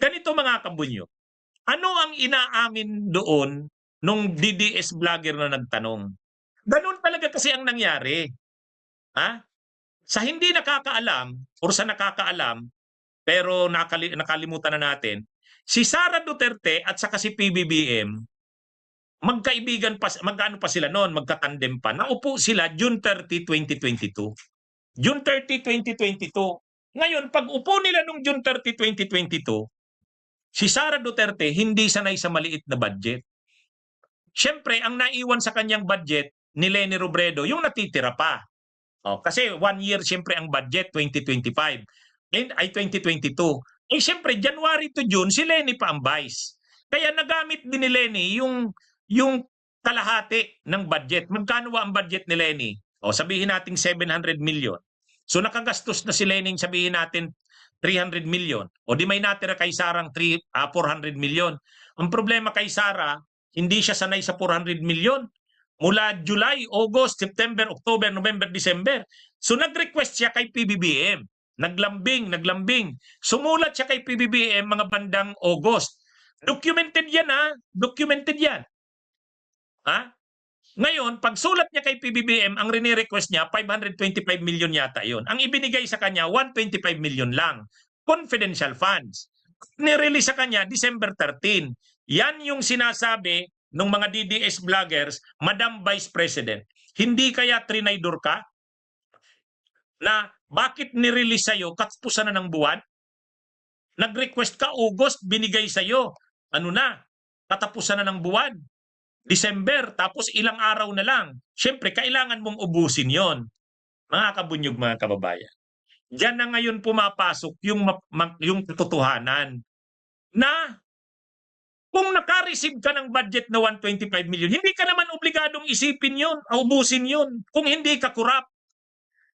Ganito mga kabunyo, ano ang inaamin doon nung DDS vlogger na nagtanong? Ganun talaga kasi ang nangyari. Ha? Sa hindi nakakaalam or sa nakakaalam, pero nakalimutan na natin, si Sara Duterte at saka si PBBM, magkaibigan pa, magkano pa sila noon, magkatandem pa. Naupo sila June 30, 2022. June 30, 2022. Ngayon, pag upo nila nung June 30, 2022, si Sara Duterte hindi sanay sa maliit na budget. Siyempre, ang naiwan sa kanyang budget ni Leni Robredo, yung natitira pa. Kasi 1 year siyempre ang budget, 2025. Ay 2022. Eh siyempre, January to June, si Leni pa ang vice. Kaya nagamit din ni Leni yung kalahati ng budget. Magkano ba ang budget ni Leni? Sabihin natin 700 million. So nakagastos na si Leni, sabihin natin 300 million. O di may natira kay Sarang 400 million. Ang problema kay Sara, hindi siya sanay sa 400 million. Mula July, August, September, October, November, December. So nag-request siya kay PBBM. Naglambing. Sumulat siya kay PBBM mga bandang August. Documented yan Documented yan. Ngayon, pag sulat niya kay PBBM, ang rini-request niya, 525 million yata yon. Ang ibinigay sa kanya, 125 million lang. Confidential funds. Nirelease sa kanya, December 13. Yan yung sinasabi ng mga DDS vloggers, Madam Vice President. Hindi kaya trinaydor ka? Na bakit nirelease sa'yo, katapusan na ng buwan? Nag-request ka, August, binigay sa'yo. Ano na? Katapusan na ng buwan. December, tapos ilang araw na lang. Siyempre, kailangan mong ubusin yon. Mga kabunyog, mga kababayan. Diyan na ngayon pumapasok yung katotohanan na kung naka-receive ka ng budget na 125 million, hindi ka naman obligadong isipin yon, ubusin yon, kung hindi ka kurap.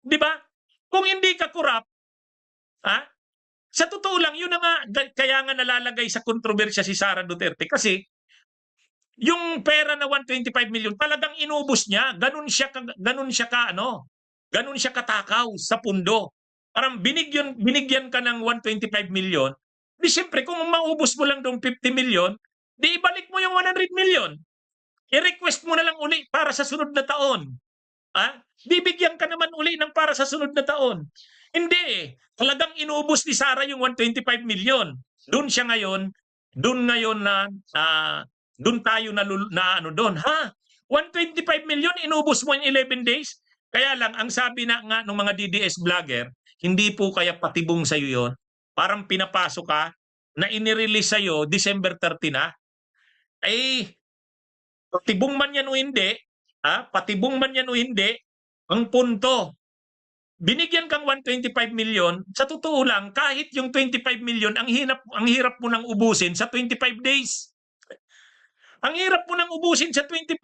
Di ba? Kung hindi ka kurap, sa totoo lang, yun na nga, kaya nga nalalagay sa kontrobersya si Sara Duterte kasi yung pera na 125 million talagang inubos niya. Ganun siya katakaw sa pundo. Parang binigyan ka ng 125 million. Di siyempre kung maubos mo lang dong 50 million, di ibalik mo yung 100 million. I-request mo na lang uli para sa sunod na taon. Bibigyan ka naman uli ng para sa sunod na taon. Hindi Talagang inubos ni Sara yung 125 million. Doon siya ngayon, doon tayo doon. 125 million inubos mo in 11 days? Kaya lang, ang sabi na nga ng mga DDS vlogger, hindi po kaya patibong sa'yo yon. Parang pinapasok ka na inirelease sa'yo December 30 na. Patibong man yan o hindi, ang punto, binigyan kang 125 million, sa totoo lang, kahit yung 25 million, ang hirap mo nang ubusin sa 25 days. Ang hirap mo nang ubusin sa 25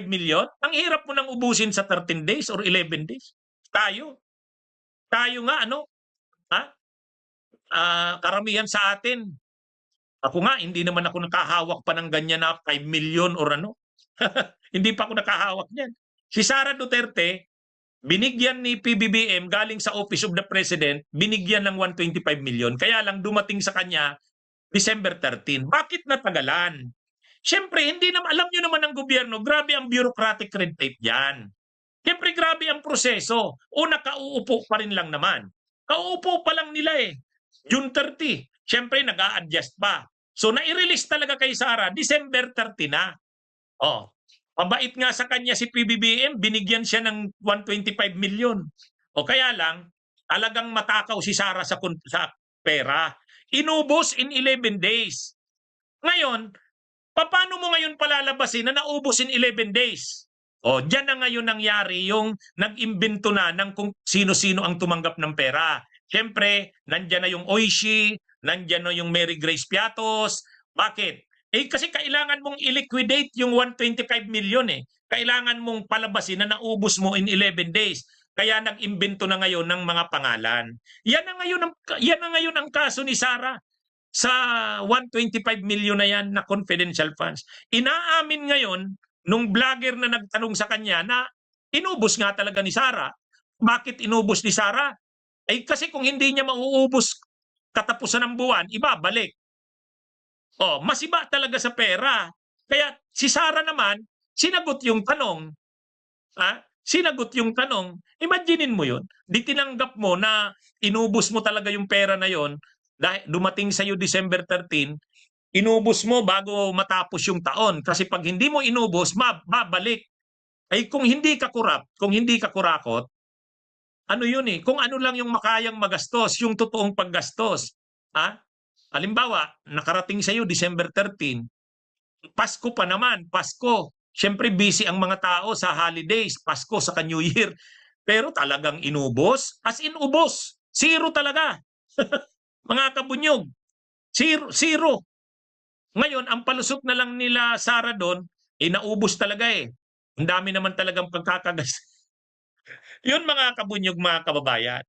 million, ang hirap mo nang ubusin sa 13 days or 11 days. Tayo nga, karamihan sa atin. Ako nga, hindi naman ako nakahawak pa ng ganyan na 5 million or ano. Hindi pa ako nakahawak niyan. Si Sara Duterte, binigyan ni PBBM galing sa Office of the President, binigyan ng 125 million. Kaya lang dumating sa kanya December 13. Bakit natagalan? Siyempre, alam nyo naman ng gobyerno, grabe ang bureaucratic red tape yan. Siyempre, grabe ang proseso. Nakauupo pa rin lang naman. Kauupo pa lang nila June 30. Siyempre, nag-a-adjust pa. So, nai-release talaga kay Sara, December 30 na. Mabait nga sa kanya si PBBM, binigyan siya ng 125 million. Kaya lang, talagang matakaw si Sara sa pera. Inubos in 11 days. Ngayon, paano mo ngayon palalabasin na naubos in 11 days? Diyan na ngayon nangyari yung nag-imbento na ng kung sino-sino ang tumanggap ng pera. Siyempre, nandyan na yung Oishi, nandyan na yung Mary Grace Piatos. Bakit? Kasi kailangan mong i-liquidate yung 125 million Kailangan mong palabasin na naubos mo in 11 days. Kaya nag-imbento na ngayon ng mga pangalan. Yan na ngayon ang kaso ni Sara sa 125 million na yan na confidential funds. Inaamin ngayon nung vlogger na nagtanong sa kanya na inubos nga talaga ni Sara. Bakit inubos ni Sara? Kasi kung hindi niya mauubos katapusan ng buwan, ibabalik. Oh, masiba talaga sa pera. Kaya si Sara naman, sinagot yung tanong. Sinagot yung tanong. Imaginein mo yun. Di tinanggap mo na inubos mo talaga yung pera na yon dahil dumating sa'yo December 13, inubos mo bago matapos yung taon. Kasi pag hindi mo inubos, mabalik. Ay kung hindi ka kurap, kung hindi ka kurakot, ano yun eh, kung ano lang yung makayang magastos, yung totoong paggastos. Halimbawa, nakarating sa'yo December 13, Pasko pa naman, Pasko. Siyempre busy ang mga tao sa holidays, Pasko sa New Year. Pero talagang inubos, as in ubos. Zero talaga. Mga kabunyog, zero. Ngayon, ang palusot na lang nila Sara doon, naubos talaga eh. Ang dami naman talagang pagkakagas. Yun mga kabunyog, mga kababayan.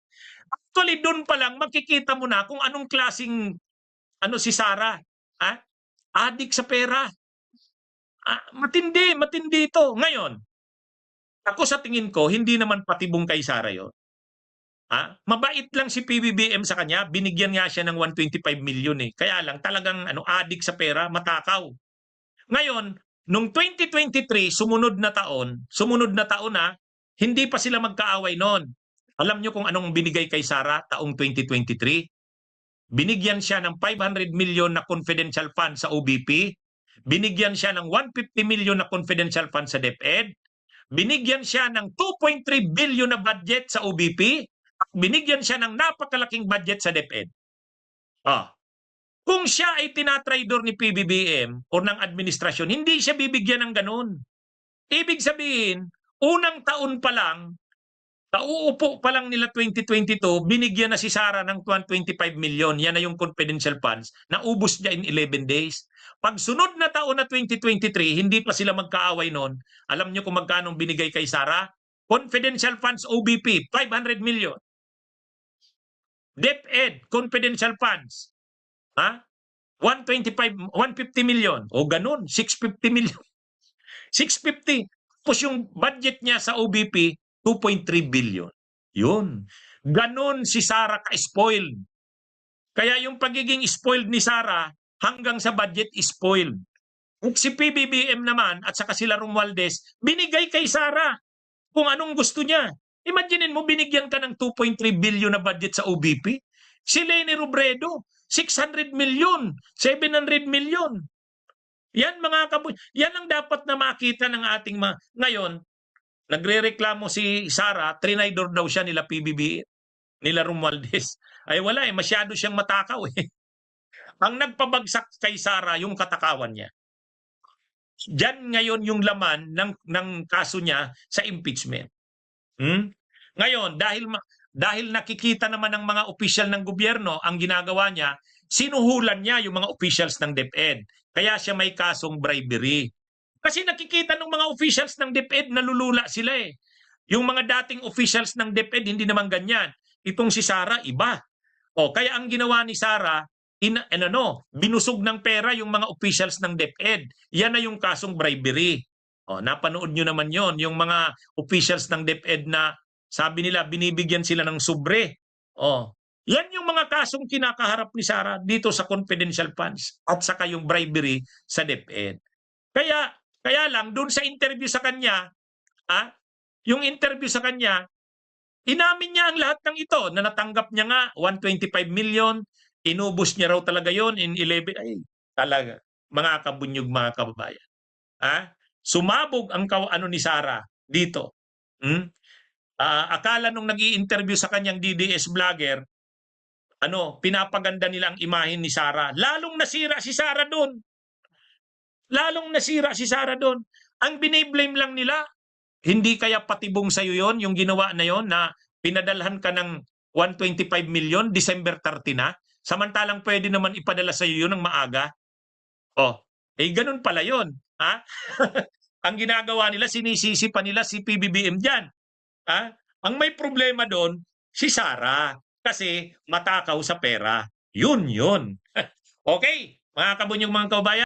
Actually, doon pa lang makikita mo na kung anong klasing si Sara. Adik sa pera. Matindi ito. Ngayon, ako sa tingin ko, hindi naman patibong kay Sara yun. Mabait lang si PBBM sa kanya, binigyan nga siya ng 125 million eh. Kaya lang talagang adik sa pera, matakaw. Ngayon, nung 2023, sumunod na taon na, hindi pa sila magkaaway noon. Alam nyo kung anong binigay kay Sara taong 2023? Binigyan siya ng 500 million na confidential fund sa OBP. Binigyan siya ng 150 million na confidential fund sa DepEd. Binigyan siya ng 2.3 billion na budget sa OBP. Binigyan siya ng napakalaking budget sa DepEd. Kung siya ay tinatraidor ni PBBM o ng administrasyon, hindi siya bibigyan ng ganun. Ibig sabihin, unang taon pa lang, uupo pa lang nila 2022, binigyan na si Sara ng 125 million. Yan na yung confidential funds. Naubos niya in 11 days. Pag sunod na taon na 2023, hindi pa sila magkaaway noon. Alam niyo kung magkano binigay kay Sara? Confidential funds OBP, 500 million. DepEd, confidential funds. 150 million. O ganun, 650 million. 650. Tapos yung budget niya sa OBP, 2.3 billion. Yun. Ganon si Sara ka-spoiled. Kaya yung pagiging spoiled ni Sara, hanggang sa budget spoiled. At si PBBM naman, at saka sila Romualdez, binigay kay Sara kung anong gusto niya. Imaginin mo, binigyan ka ng 2.3 billion na budget sa OBP. Si Leni Robredo, 600 million, 700 million. Yan mga yan ang dapat na makita ng ating ngayon. Nagrereklamo si Sara, trinaydor daw siya nila PBB, nila Romualdez. Ay wala eh, masyado siyang matakaw eh. Ang nagpabagsak kay Sara yung katakawan niya. Diyan ngayon yung laman ng kaso niya sa impeachment. Ngayon, dahil nakikita naman ng mga opisyal ng gobyerno ang ginagawa niya, sinuhulan niya yung mga officials ng DepEd. Kaya siya may kasong bribery. Kasi nakikita ng mga officials ng DepEd, nalulula sila eh. Yung mga dating officials ng DepEd, hindi naman ganyan. Itong si Sara, iba. Kaya ang ginawa ni Sara, binusog ng pera yung mga officials ng DepEd. Yan na yung kasong bribery. Napanood nyo naman yon, yung mga officials ng DepEd na sabi nila binibigyan sila ng sobre. Yan yung mga kasong kinakaharap ni Sara dito sa confidential funds at saka yung bribery sa DepEd. Kaya lang doon sa interview sa kanya, yung interview sa kanya, inamin niya ang lahat ng ito na natanggap niya nga 125 million, inubos niya raw talaga yon in 11. Ay, talaga, mga kabunyog, mga kababayan. Sumabog ang ni Sara dito. Akala nung nag-i-interview sa kanyang DDS vlogger, pinapaganda nila ang imahen ni Sara. Lalong nasira si Sara doon. Ang biniblame lang nila, hindi kaya patibong sa'yo yon, yung ginawa na yon na pinadalhan ka ng 125 million, December 30 na, samantalang pwede naman ipadala sa'yo yun ng maaga. Ganun pala yon. Ang ginagawa nila, sinisisi pa nila si PBBM dyan. Ang may problema doon, si Sara. Kasi matakaw sa pera. Yun. Okay, mga kabunyog, mga kababayan.